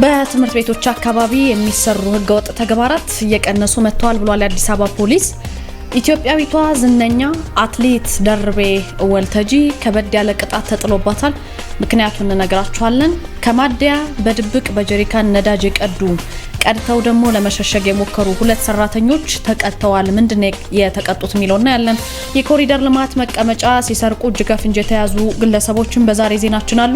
በትምህርት ቤቶች አካባቢ የሚሰሩ ህገወጥ ተግባራት እየቀነሱ መጥተዋል ብሏል የአዲስ አበባ ፖሊስ። ኢትዮጵያዊቷ ዝነኛ አትሌት ደርቤ ወልተጂ ከበድ ያለ ቅጣት ተጥሎባታል። ምክንያቱን እንነግራችኋለን። ከማደያ በድብቅ በጀሪካን ነዳጅ ቀድተው ደግሞ ለመሸሸግ የሞከሩ ሁለት ሰራተኞች ተቀጥተዋል። ምንድነው የተቀጡት ሚለውና ያለን የኮሪደር ልማት መቀመጫ ሲሰርቁ እጅ ከፍንጅ የተያዙ ግለሰቦችን በዛሬ ዜናችን አሉ።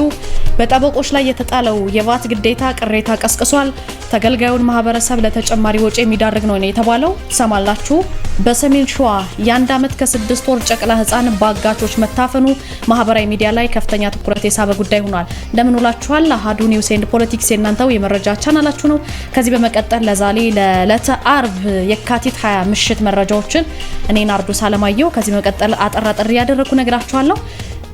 በጠበቆች ላይ የተጣለው የቫት ግዴታ ቅሬታ ቀስቅሷል። ተገልጋዩን ማህበረሰብ ለተጨማሪ ወጪ የሚዳርግ ነው የተባለው ሰማላችሁ። በሰሜን ሸዋ የአንድ ዓመት ከ6 ወር ጨቅላ ህፃን በአጋቾች መታፈኑ ማህበራዊ ሚዲያ ላይ ከፍተኛ ትኩረት የሳበ ጉዳይ ሆኗል። እንደምን ውላችኋል? አሃዱ ኒውስ ኤንድ ፖለቲክስ የናንተው የመረጃ ቻናላችሁ ነው። ከዚህ በመቀጠል ለዛሬ ለዕለተ አርብ የካቲት 20 ምሽት መረጃዎችን እኔ ናርዶስ አለማየሁ ከዚህ በመቀጠል አጠራጥሪ ያደረኩ ነግራችኋለሁ።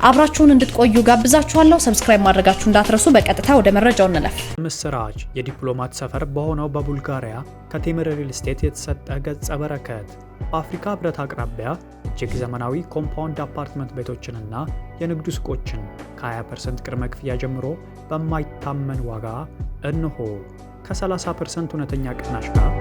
አብራችሁን እንድትቆዩ ጋብዛችኋለሁ። ሰብስክራይብ ማድረጋችሁ እንዳትረሱ። በቀጥታ ወደ መረጃው እንለፍ። ምስራች የዲፕሎማት ሰፈር በሆነው በቡልጋሪያ ከቴምር ሪል ስቴት የተሰጠ ገጸ በረከት በአፍሪካ ህብረት አቅራቢያ እጅግ ዘመናዊ ኮምፓውንድ አፓርትመንት ቤቶችንና የንግድ ሱቆችን ከ20% ቅድመ ክፍያ ጀምሮ በማይታመን ዋጋ እንሆ ከ30% እውነተኛ ቅናሽ ጋር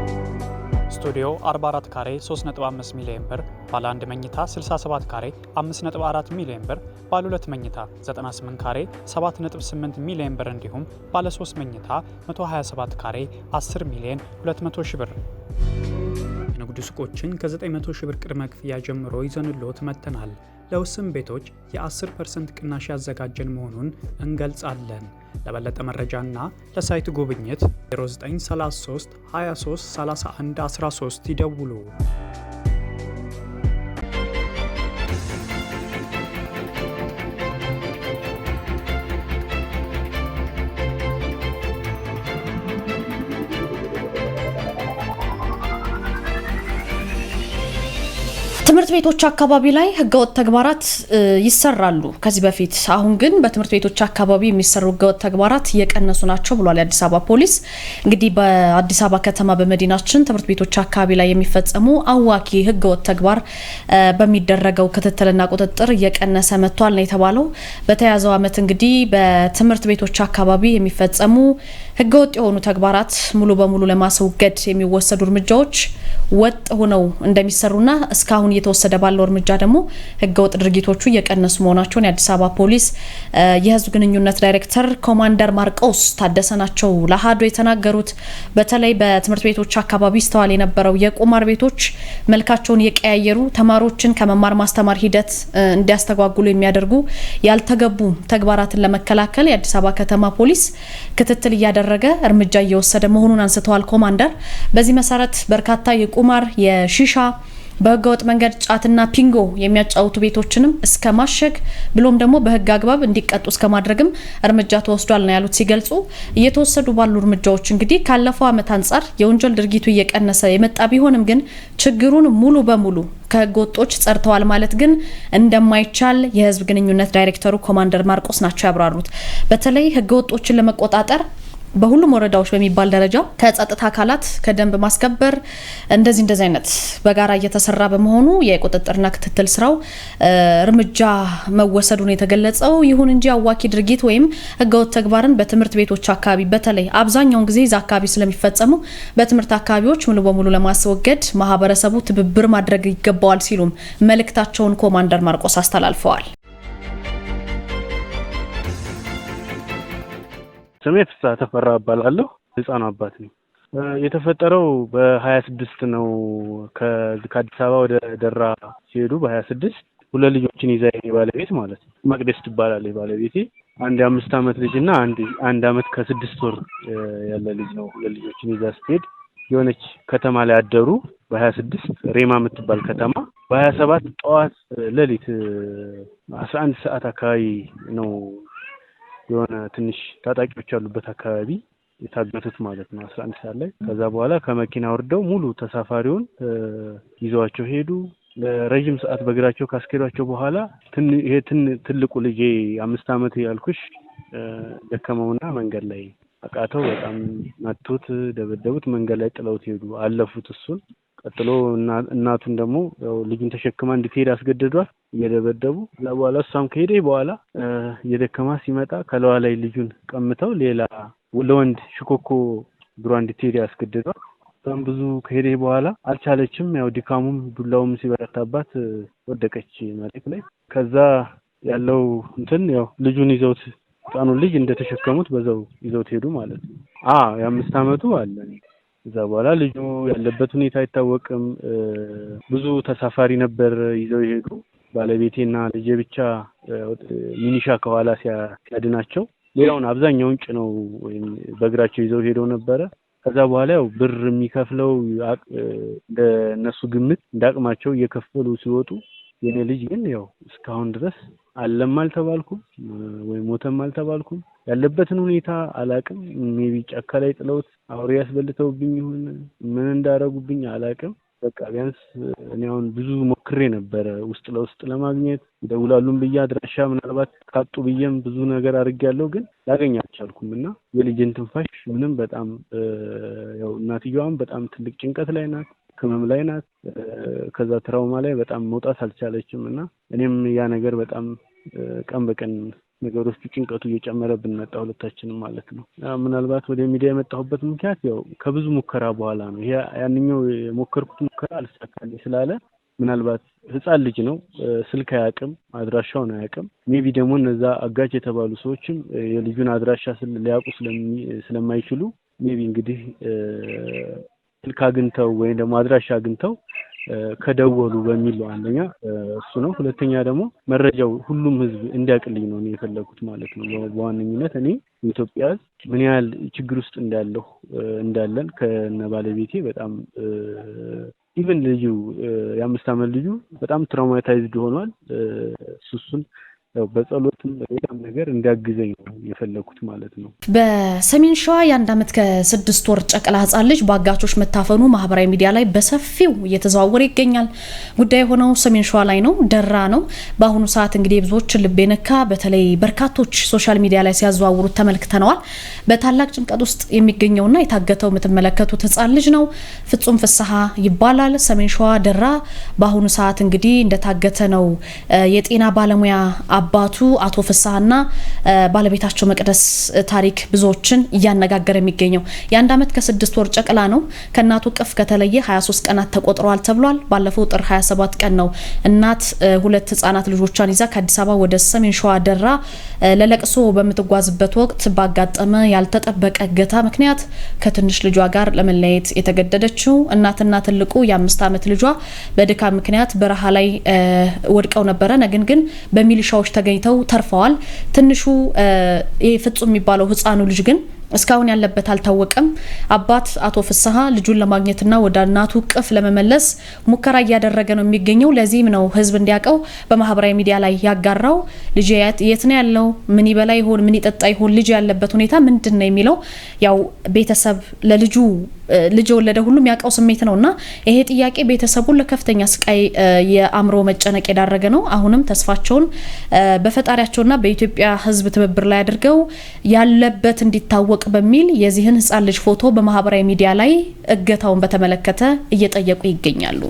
ስቱዲዮ 44 ካሬ 3.5 ሚሊዮን ብር፣ ባለ 1 መኝታ 67 ካሬ 5.4 ሚሊዮን ብር፣ ባለ 2 መኝታ 98 ካሬ 7.8 ሚሊዮን ብር እንዲሁም ባለ 3 መኝታ 127 ካሬ 10 ሚሊዮን 200 ሺህ ብር። የንግድ ሱቆችን ከ900 ሺህ ብር ቅድመ ክፍያ ጀምሮ ይዘንልዎት መጥተናል። ለውስን ቤቶች የ10% ቅናሽ ያዘጋጀን መሆኑን እንገልጻለን። ለበለጠ መረጃና ለሳይት ጉብኝት 0933 23 31 13 ይደውሉ። ትምህርት ቤቶች አካባቢ ላይ ህገወጥ ተግባራት ይሰራሉ ከዚህ በፊት። አሁን ግን በትምህርት ቤቶች አካባቢ የሚሰሩ ህገወጥ ተግባራት እየቀነሱ ናቸው ብሏል የአዲስ አበባ ፖሊስ። እንግዲህ በአዲስ አበባ ከተማ በመዲናችን ትምህርት ቤቶች አካባቢ ላይ የሚፈጸሙ አዋኪ ህገወጥ ተግባር በሚደረገው ክትትልና ቁጥጥር እየቀነሰ መጥቷል ነው የተባለው። በተያዘው ዓመት እንግዲህ በትምህርት ቤቶች አካባቢ የሚፈጸሙ ህገወጥ የሆኑ ተግባራት ሙሉ በሙሉ ለማስወገድ የሚወሰዱ እርምጃዎች ወጥ ሆነው እንደሚሰሩና እስካሁን እየተወሰደ ባለው እርምጃ ደግሞ ህገወጥ ድርጊቶቹ እየቀነሱ መሆናቸውን የአዲስ አበባ ፖሊስ የህዝብ ግንኙነት ዳይሬክተር ኮማንደር ማርቆስ ታደሰ ናቸው ለአሃዱ የተናገሩት። በተለይ በትምህርት ቤቶች አካባቢ ይስተዋል የነበረው የቁማር ቤቶች መልካቸውን የቀያየሩ ተማሪዎችን ከመማር ማስተማር ሂደት እንዲያስተጓጉሉ የሚያደርጉ ያልተገቡ ተግባራትን ለመከላከል የአዲስ አበባ ከተማ ፖሊስ ክትትል እያደረገ እርምጃ እየወሰደ መሆኑን አንስተዋል ኮማንደር። በዚህ መሰረት በርካታ የቁማር የሺሻ በህገወጥ መንገድ ጫትና ፒንጎ የሚያጫውቱ ቤቶችንም እስከ ማሸግ ብሎም ደግሞ በህግ አግባብ እንዲቀጡ እስከ ማድረግም እርምጃ ተወስዷል ነው ያሉት። ሲገልጹ እየተወሰዱ ባሉ እርምጃዎች እንግዲህ ካለፈው ዓመት አንጻር የወንጀል ድርጊቱ እየቀነሰ የመጣ ቢሆንም ግን ችግሩን ሙሉ በሙሉ ከህገወጦች ጸድተዋል ማለት ግን እንደማይቻል የህዝብ ግንኙነት ዳይሬክተሩ ኮማንደር ማርቆስ ናቸው ያብራሩት። በተለይ ህገወጦችን ለመቆጣጠር በሁሉም ወረዳዎች በሚባል ደረጃ ከጸጥታ አካላት ከደንብ ማስከበር እንደዚህ አይነት በጋራ እየተሰራ በመሆኑ የቁጥጥርና ክትትል ስራው እርምጃ መወሰዱን የተገለጸው። ይሁን እንጂ አዋኪ ድርጊት ወይም ህገወጥ ተግባርን በትምህርት ቤቶች አካባቢ በተለይ አብዛኛውን ጊዜ እዛ አካባቢ ስለሚፈጸሙ በትምህርት አካባቢዎች ሙሉ በሙሉ ለማስወገድ ማህበረሰቡ ትብብር ማድረግ ይገባዋል ሲሉም መልእክታቸውን ኮማንደር ማርቆስ አስተላልፈዋል። ስሜ ፍስሐ ተፈራ እባላለሁ። ህፃኑ አባት ነኝ። የተፈጠረው በ26 ነው። ከአዲስ አበባ ወደ ደራ ሲሄዱ በ26 ሁለት ልጆችን ይዛ ባለቤት ማለት ነው መቅደስ ትባላለች ባለቤቴ። አንድ የ5 ዓመት ልጅና አንድ ዓመት ከ6 ወር ያለ ልጅ ነው። ሁለት ልጆችን ይዛ ስትሄድ የሆነች ከተማ ላይ አደሩ። በ26 ሬማ የምትባል ከተማ። በ27 ጠዋት ሌሊት 11 ሰዓት አካባቢ ነው የሆነ ትንሽ ታጣቂዎች ያሉበት አካባቢ የታገቱት ማለት ነው 11 ሰዓት ላይ። ከዛ በኋላ ከመኪና ወርደው ሙሉ ተሳፋሪውን ይዘዋቸው ሄዱ። ለረጅም ሰዓት በእግራቸው ካስኬዷቸው በኋላ ይሄ ትልቁ ልጅ 5 ዓመት ያልኩሽ ደከመውና መንገድ ላይ አቃተው። በጣም መቱት፣ ደበደቡት። መንገድ ላይ ጥለውት ሄዱ። አለፉት እሱን። ቀጥሎ እናቱን ደግሞ ልጅን ተሸክማ እንድትሄድ አስገደዷት እየደበደቡ። ለበኋላ እሷም ከሄደ በኋላ እየደከማ ሲመጣ ከለዋ ላይ ልጁን ቀምተው ሌላ ለወንድ ሽኮኮ እግሯ እንድትሄድ ያስገድዷል። በጣም ብዙ ከሄደ በኋላ አልቻለችም። ያው ድካሙም ዱላውም ሲበረታባት ወደቀች መሬት ላይ። ከዛ ያለው እንትን ያው ልጁን ይዘውት ህፃኑን ልጅ እንደተሸከሙት በዛው ይዘውት ሄዱ ማለት ነው። የ5 ዓመቱ አለ። ከዛ በኋላ ልጁ ያለበት ሁኔታ አይታወቅም። ብዙ ተሳፋሪ ነበር ይዘው ይሄዱ። ባለቤቴና ልጄ ብቻ ሚኒሻ ከኋላ ሲያድናቸው ሌላውን አብዛኛውን ጭነው ወይም በእግራቸው ይዘው ሄደው ነበረ። ከዛ በኋላ ያው ብር የሚከፍለው እንደነሱ ግምት እንዳቅማቸው እየከፈሉ ሲወጡ የኔ ልጅ ግን ያው እስካሁን ድረስ አለም አልተባልኩም ወይ ሞተም አልተባልኩም። ያለበትን ሁኔታ አላቅም። ሜቢ ጫካ ላይ ጥለውት አውሬ ያስበልተውብኝ ይሁን ምን እንዳረጉብኝ አላቅም። በቃ ቢያንስ እኔ አሁን ብዙ ሞክሬ ነበር ውስጥ ለውስጥ ለማግኘት ደውላሉን ብዬ አድራሻ ምናልባት ካጡ ብዬም ብዙ ነገር አድርጌያለሁ፣ ግን ላገኝ አልቻልኩምና የልጅን ትንፋሽ ምንም በጣም ያው እናትየዋም በጣም ትልቅ ጭንቀት ላይ ናት፣ ህመም ላይ ናት። ከዛ ትራውማ ላይ በጣም መውጣት አልቻለችም እና እኔም ያ ነገር በጣም ቀን በቀን ነገሮቹ ጭንቀቱ እየጨመረብን መጣ ሁለታችንም ማለት ነው። ምናልባት ወደ ሚዲያ የመጣሁበት ምክንያት ያው ከብዙ ሙከራ በኋላ ነው። ያንኛው የሞከርኩት ሙከራ አልተሳካልኝ ስላለ ምናልባት ህፃን ልጅ ነው፣ ስልክ አያውቅም፣ አድራሻውን አያውቅም። ሜቢ ደግሞ እነዛ አጋጭ የተባሉ ሰዎችም የልጁን አድራሻ ሊያውቁ ስለማይችሉ ሜቢ እንግዲህ ስልክ አግኝተው ወይም ደግሞ አድራሻ አግኝተው ከደወሉ በሚል ነው። አንደኛ እሱ ነው። ሁለተኛ ደግሞ መረጃው ሁሉም ህዝብ እንዲያውቅልኝ ነው እኔ የፈለኩት ማለት ነው። በዋነኝነት እኔ ኢትዮጵያ ምን ያህል ችግር ውስጥ እንዳለን ከነ ባለቤቴ በጣም ኢቭን ልጁ የ5 ዓመት ልጁ በጣም ትራውማታይዝድ ሆኗል። እሱን ያው በጸሎትም በሌላም ነገር እንዲያግዘኝ ነው የፈለኩት ማለት ነው። በሰሜን ሸዋ የ1 ዓመት ከ6 ወር ጨቅላ ህጻን ልጅ በአጋቾች መታፈኑ ማህበራዊ ሚዲያ ላይ በሰፊው እየተዘዋወረ ይገኛል። ጉዳይ ሆነው ሰሜን ሸዋ ላይ ነው፣ ደራ ነው። በአሁኑ ሰዓት እንግዲህ ብዙዎች ልብ የነካ በተለይ በርካቶች ሶሻል ሚዲያ ላይ ሲያዘዋውሩት ተመልክተነዋል። በታላቅ ጭንቀት ውስጥ የሚገኘውና የታገተው የምትመለከቱት ህጻን ልጅ ነው። ፍጹም ፍስሐ ይባላል። ሰሜን ሸዋ ደራ በአሁኑ ሰዓት እንግዲህ እንደታገተ ነው የጤና ባለሙያ አባቱ አቶ ፍስሐና ባለቤታቸው መቅደስ ታሪክ ብዙዎችን እያነጋገረ የሚገኘው። የ1 ዓመት ከ6 ወር ጨቅላ ነው። ከእናቱ ቅፍ ከተለየ 23 ቀናት ተቆጥረዋል ተብሏል። ባለፈው ጥር 27 ቀን ነው እናት 2 ህጻናት ልጆቿን ይዛ ከአዲስ አበባ ወደ ሰሜን ሸዋ ደራ ለለቅሶ በምትጓዝበት ወቅት ባጋጠመ ያልተጠበቀ እገታ ምክንያት ከትንሽ ልጇ ጋር ለመለያየት የተገደደችው እናትና ትልቁ የ5 ዓመት ልጇ በድካም ምክንያት በረሃ ላይ ወድቀው ነበረ። ነገር ግን በሚሊሻዎች ተገኝተው ተርፈዋል። ትንሹ ፍጹም የሚባለው ህፃኑ ልጅ ግን እስካሁን ያለበት አልታወቀም። አባት አቶ ፍስሐ ልጁን ለማግኘትና ወደ እናቱ ቅፍ ለመመለስ ሙከራ እያደረገ ነው የሚገኘው። ለዚህም ነው ህዝብ እንዲያውቀው በማህበራዊ ሚዲያ ላይ ያጋራው። ልጅ የት ነው ያለው? ምን ይበላ ይሆን? ምን ይጠጣ ይሆን? ልጅ ያለበት ሁኔታ ምንድነው የሚለው ያው ቤተሰብ ለልጁ ልጅ ወለደ ሁሉም ያውቀው ስሜት ነውና ይሄ ጥያቄ ቤተሰቡን ለከፍተኛ ስቃይ የአእምሮ መጨነቅ የዳረገ ነው። አሁንም ተስፋቸውን በፈጣሪያቸውና በኢትዮጵያ ህዝብ ትብብር ላይ አድርገው ያለበት እንዲታወቅ በሚል የዚህን ህፃን ልጅ ፎቶ በማህበራዊ ሚዲያ ላይ እገታውን በተመለከተ እየጠየቁ ይገኛሉ።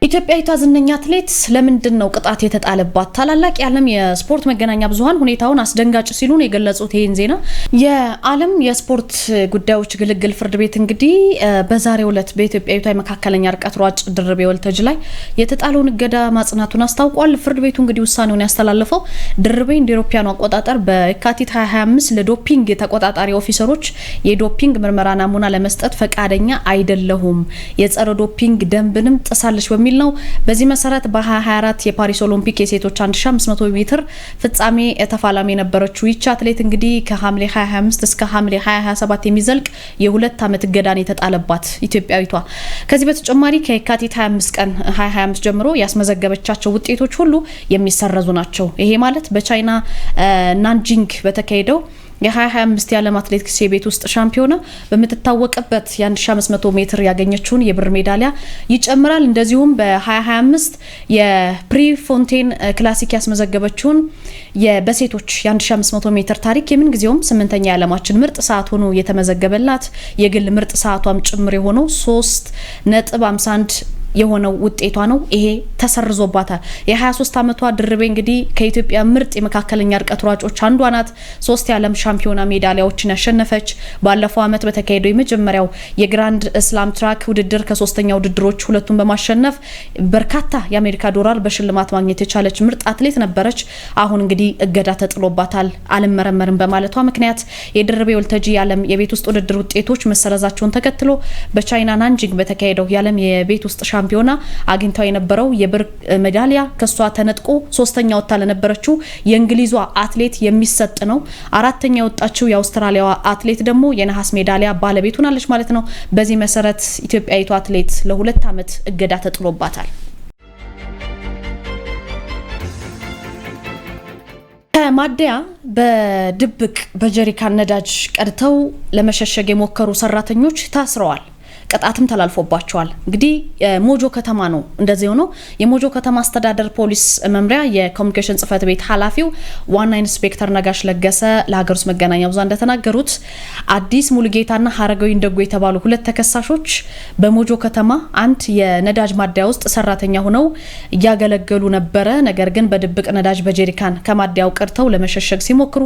ኢትዮጵያዊቷ ዝነኛ አትሌት ለምንድን ነው ቅጣት የተጣለባት? ታላላቅ የዓለም የስፖርት መገናኛ ብዙሃን ሁኔታውን አስደንጋጭ ሲሉ ነው የገለጹት። ይህን ዜና የዓለም የስፖርት ጉዳዮች ግልግል ፍርድ ቤት እንግዲህ በዛሬው ዕለት በኢትዮጵያዊቷ የመካከለኛ ርቀት ሯጭ ድርቤ ወልተጅ ላይ የተጣለውን እገዳ ማጽናቱን አስታውቋል። ፍርድ ቤቱ እንግዲህ ውሳኔውን ያስተላለፈው ድርቤ እንደ አውሮፓውያኑ አቆጣጠር በየካቲት 2025 ለዶፒንግ ተቆጣጣሪ ኦፊሰሮች የዶፒንግ ምርመራ ናሙና ለመስጠት ፈቃደኛ አይደለሁም፣ የጸረ ዶፒንግ ደንብንም ጥሳለች በሚል ነው። በዚህ መሰረት በ2024 የፓሪስ ኦሎምፒክ የሴቶች 1500 ሜትር ፍጻሜ ተፋላሚ የነበረችው ይቺ አትሌት እንግዲህ ከሐምሌ 2025 እስከ ሐምሌ 2027 የሚዘልቅ የ2 ዓመት እገዳን የተጣለባት ኢትዮጵያዊቷ ከዚህ በተጨማሪ ከየካቲት 25 ቀን 2025 ጀምሮ ያስመዘገበቻቸው ውጤቶች ሁሉ የሚሰረዙ ናቸው። ይሄ ማለት በቻይና ናንጂንግ በተካሄደው የ2025 የዓለም አትሌቲክስ የቤት ውስጥ ሻምፒዮና በምትታወቅበት የ1500 ሜትር ያገኘችውን የብር ሜዳሊያ ይጨምራል። እንደዚሁም በ2025 የፕሪፎንቴን ክላሲክ ያስመዘገበችውን በሴቶች የ1500 ሜትር ታሪክ የምን ጊዜውም 8ኛ የዓለማችን ምርጥ ሰዓት ሆኖ የተመዘገበላት የግል ምርጥ ሰዓቷም ጭምር የሆነው 3:51 የሆነው ውጤቷ ነው። ይሄ ተሰርዞባታል። የ23 ዓመቷ ድርቤ እንግዲህ ከኢትዮጵያ ምርጥ የመካከለኛ ርቀት ሯጮች አንዷ ናት። 3 የዓለም ሻምፒዮና ሜዳሊያዎችን ያሸነፈች ባለፈው ዓመት በተካሄደው የመጀመሪያው የግራንድ ስላም ትራክ ውድድር ከ3ኛ ውድድሮች ሁለቱን በማሸነፍ በርካታ የአሜሪካ ዶላር በሽልማት ማግኘት የቻለች ምርጥ አትሌት ነበረች። አሁን እንግዲህ እገዳ ተጥሎባታል አልመረመርም በማለቷ ምክንያት የድርቤ ወልተጂ የዓለም የቤት ውስጥ ውድድር ውጤቶች መሰረዛቸውን ተከትሎ በቻይና ናንጂንግ በተካሄደው የዓለም የቤት ውስጥ ሻምፒዮና አግኝታው የነበረው የብር ሜዳሊያ ከሷ ተነጥቆ 3ኛ ወጣ ለነበረችው የእንግሊዟ አትሌት የሚሰጥ ነው። 4ኛ የወጣችው የአውስትራሊያዋ አትሌት ደግሞ የነሐስ ሜዳሊያ ባለቤት ሆናለች ማለት ነው። በዚህ መሰረት ኢትዮጵያዊቷ አትሌት ለ2 ዓመት እገዳ ተጥሎባታል። ከማደያ በድብቅ በጀሪካን ነዳጅ ቀድተው ለመሸሸግ የሞከሩ ሰራተኞች ታስረዋል። ቅጣትም ተላልፎባቸዋል። እንግዲህ ሞጆ ከተማ ነው እንደዚህ ሆኖ የሞጆ ከተማ አስተዳደር ፖሊስ መምሪያ የኮሙኒኬሽን ጽህፈት ቤት ኃላፊው ዋና ኢንስፔክተር ነጋሽ ለገሰ ለሀገር ውስጥ መገናኛ ብዙሃን እንደተናገሩት አዲስ ሙሉጌታና ሀረጋዊ እንደጎ የተባሉ 2 ተከሳሾች በሞጆ ከተማ አንድ የነዳጅ ማደያ ውስጥ ሰራተኛ ሆነው እያገለገሉ ነበረ። ነገር ግን በድብቅ ነዳጅ በጀሪካን ከማደያው ቀድተው ለመሸሸግ ሲሞክሩ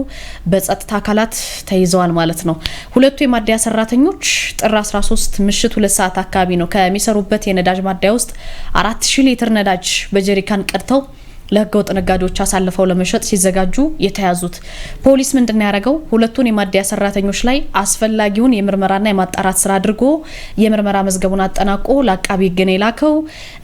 በጸጥታ አካላት ተይዘዋል ማለት ነው። 2ቱ የማደያ ሰራተኞች ጥር 13 ምሽት 2 ሰዓት አካባቢ ነው ከሚሰሩበት የነዳጅ ማደያ ውስጥ 4000 ሊትር ነዳጅ በጀሪካን ቀድተው ለህገወጥ ነጋዴዎች አሳልፈው ለመሸጥ ሲዘጋጁ የተያዙት። ፖሊስ ምንድነው ያደረገው? 2ቱን የማደያ ሰራተኞች ላይ አስፈላጊውን የምርመራና የማጣራት ስራ አድርጎ የምርመራ መዝገቡን አጠናቆ ለአቃቢ ህግ ነው የላከው።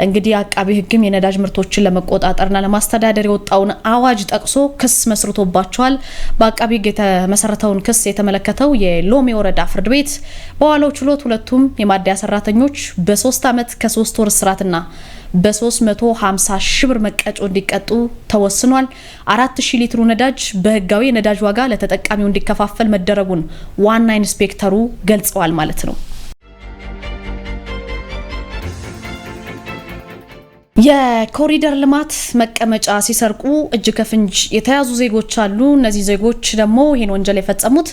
እንግዲህ አቃቢ ህግም የነዳጅ ምርቶችን ለመቆጣጠርና ለማስተዳደር የወጣውን አዋጅ ጠቅሶ ክስ መስርቶባቸዋል። በአቃቢ ህግ የተመሰረተውን ክስ የተመለከተው የሎሚ ወረዳ ፍርድ ቤት በዋለው ችሎት 2ቱም የማደያ ሰራተኞች በ3 ዓመት ከ3 ወር እስራትና በ350 ሺህ ብር መቀጮ እንዲቀጡ ተወስኗል። 4000 ሊትሩ ነዳጅ በህጋዊ የነዳጅ ዋጋ ለተጠቃሚው እንዲከፋፈል መደረጉን ዋና ኢንስፔክተሩ ገልጸዋል ማለት ነው። የኮሪደር ልማት መቀመጫ ሲሰርቁ እጅ ከፍንጅ የተያዙ ዜጎች አሉ። እነዚህ ዜጎች ደግሞ ይህን ወንጀል የፈጸሙት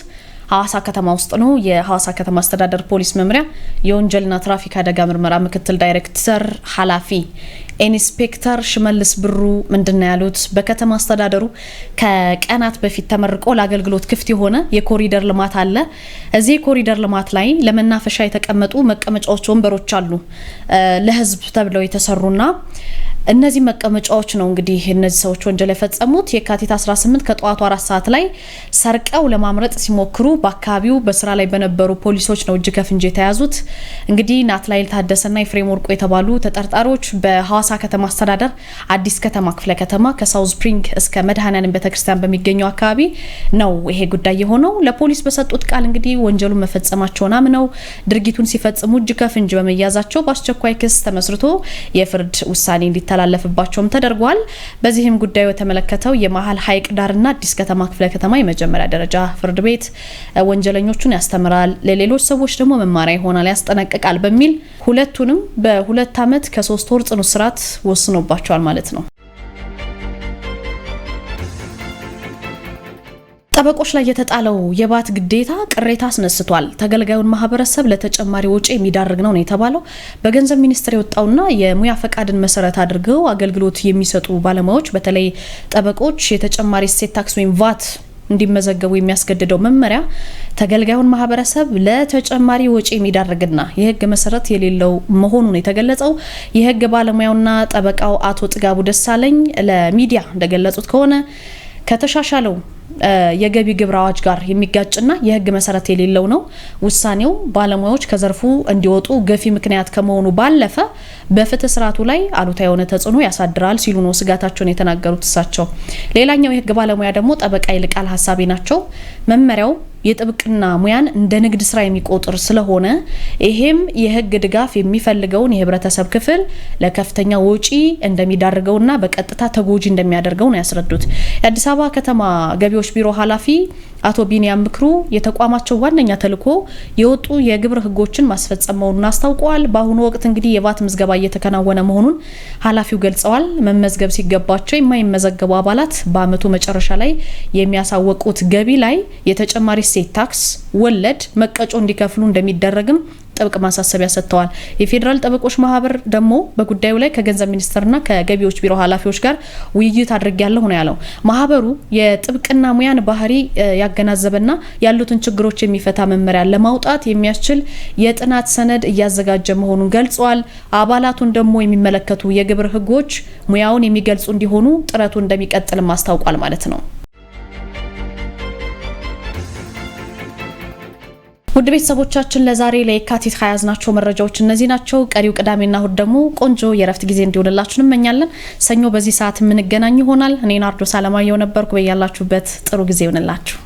ሐዋሳ ከተማ ውስጥ ነው። የሐዋሳ ከተማ አስተዳደር ፖሊስ መምሪያ የወንጀልና ትራፊክ አደጋ ምርመራ ምክትል ዳይሬክተር ኃላፊ ኢንስፔክተር ሽመልስ ብሩ ምንድነው ያሉት? በከተማ አስተዳደሩ ከቀናት በፊት ተመርቆ ለአገልግሎት ክፍት የሆነ የኮሪደር ልማት አለ። እዚህ ኮሪደር ልማት ላይ ለመናፈሻ የተቀመጡ መቀመጫዎች፣ ወንበሮች አሉ ለህዝብ ተብለው የተሰሩና እነዚህ መቀመጫዎች ነው እንግዲህ እነዚህ ሰዎች ወንጀል የፈጸሙት። የካቲት 18 ከጠዋቱ 4 ሰዓት ላይ ሰርቀው ለማምረጥ ሲሞክሩ በአካባቢው በስራ ላይ በነበሩ ፖሊሶች ነው እጅ ከፍንጅ የተያዙት። እንግዲህ ናትናኤል ታደሰና የፍሬም ወርቁ የተባሉ ተጠርጣሪዎች በሐዋሳ ከተማ አስተዳደር አዲስ ከተማ ክፍለ ከተማ ከሳውዝ ስፕሪንግ እስከ መድኃኔዓለም ቤተክርስቲያን በሚገኘው አካባቢ ነው ይሄ ጉዳይ የሆነው። ለፖሊስ በሰጡት ቃል እንግዲህ ወንጀሉን መፈጸማቸውን አምነው ድርጊቱን ሲፈጽሙ እጅ ከፍንጅ በመያዛቸው በአስቸኳይ ክስ ተመስርቶ የፍርድ ውሳኔ እንዲተላለፍባቸውም ተደርጓል። በዚህም ጉዳዩ የተመለከተው የመሃል ሐይቅ ዳርና አዲስ ከተማ ክፍለ ከተማ የመጀመሪያ ደረጃ ፍርድ ቤት ወንጀለኞቹን ያስተምራል፣ ለሌሎች ሰዎች ደግሞ መማሪያ ይሆናል፣ ያስጠነቅቃል በሚል 2ቱንም በ2 ዓመት ከ3 ወር ጽኑ እስራት ወስኖባቸዋል ማለት ነው። ጠበቆች ላይ የተጣለው የባት ግዴታ ቅሬታ አስነስቷል። ተገልጋዩን ማህበረሰብ ለተጨማሪ ወጪ የሚዳርግ ነው የተባለው። በገንዘብ ሚኒስቴር የወጣውና የሙያ ፈቃድን መሰረት አድርገው አገልግሎት የሚሰጡ ባለሙያዎች በተለይ ጠበቆች የተጨማሪ እሴት ታክስ ወይም ቫት እንዲመዘገቡ የሚያስገድደው መመሪያ ተገልጋዩን ማህበረሰብ ለተጨማሪ ወጪ የሚዳርግና የህግ መሰረት የሌለው መሆኑን የተገለጸው የህግ ባለሙያውና ጠበቃው አቶ ጥጋቡ ደሳለኝ ለሚዲያ እንደገለጹት ከሆነ ከተሻሻለው የገቢ ግብር አዋጅ ጋር የሚጋጭና የህግ መሰረት የሌለው ነው። ውሳኔው ባለሙያዎች ከዘርፉ እንዲወጡ ገፊ ምክንያት ከመሆኑ ባለፈ በፍትህ ስርዓቱ ላይ አሉታዊ የሆነ ተጽዕኖ ያሳድራል ሲሉ ነው ስጋታቸውን የተናገሩት እሳቸው። ሌላኛው የህግ ባለሙያ ደግሞ ጠበቃ ይልቃል ሀሳቤ ናቸው። መመሪያው የጥብቅና ሙያን እንደ ንግድ ስራ የሚቆጥር ስለሆነ ይሄም የህግ ድጋፍ የሚፈልገውን የህብረተሰብ ክፍል ለከፍተኛ ወጪ እንደሚዳርገውና በቀጥታ ተጎጂ እንደሚያደርገው ነው ያስረዱት። የአዲስ አበባ ከተማ ገቢዎች ቢሮ ኃላፊ አቶ ቢኒያም ምክሩ የተቋማቸው ዋነኛ ተልዕኮ የወጡ የግብር ህጎችን ማስፈጸም መሆኑን አስታውቀዋል። በአሁኑ ወቅት እንግዲህ የቫት ምዝገባ እየተከናወነ መሆኑን ኃላፊው ገልጸዋል። መመዝገብ ሲገባቸው የማይመዘገቡ አባላት በአመቱ መጨረሻ ላይ የሚያሳወቁት ገቢ ላይ የተጨማሪ እሴት ታክስ ወለድ መቀጮ እንዲከፍሉ እንደሚደረግም ጥብቅ ማሳሰቢያ ሰጥተዋል። የፌዴራል ጠበቆች ማህበር ደግሞ በጉዳዩ ላይ ከገንዘብ ሚኒስቴርና ከገቢዎች ቢሮ ኃላፊዎች ጋር ውይይት አድርጌያለሁ ነው ያለው። ማህበሩ የጥብቅና ሙያን ባህሪ ያገናዘበና ያሉትን ችግሮች የሚፈታ መመሪያ ለማውጣት የሚያስችል የጥናት ሰነድ እያዘጋጀ መሆኑን ገልጿል። አባላቱን ደግሞ የሚመለከቱ የግብር ህጎች ሙያውን የሚገልጹ እንዲሆኑ ጥረቱ እንደሚቀጥልም አስታውቋል ማለት ነው። ውድ ቤተሰቦቻችን ለዛሬ ለየካቲት 20 ያዝናቸው መረጃዎች እነዚህ ናቸው። ቀሪው ቅዳሜና እሁድ ደግሞ ቆንጆ የረፍት ጊዜ እንዲሆንላችሁ እንመኛለን። ሰኞ በዚህ ሰዓት የምንገናኝ ይሆናል። እኔ ናርዶስ አለማየሁ ነበርኩ። በያላችሁበት ጥሩ ጊዜ ይሆንላችሁ።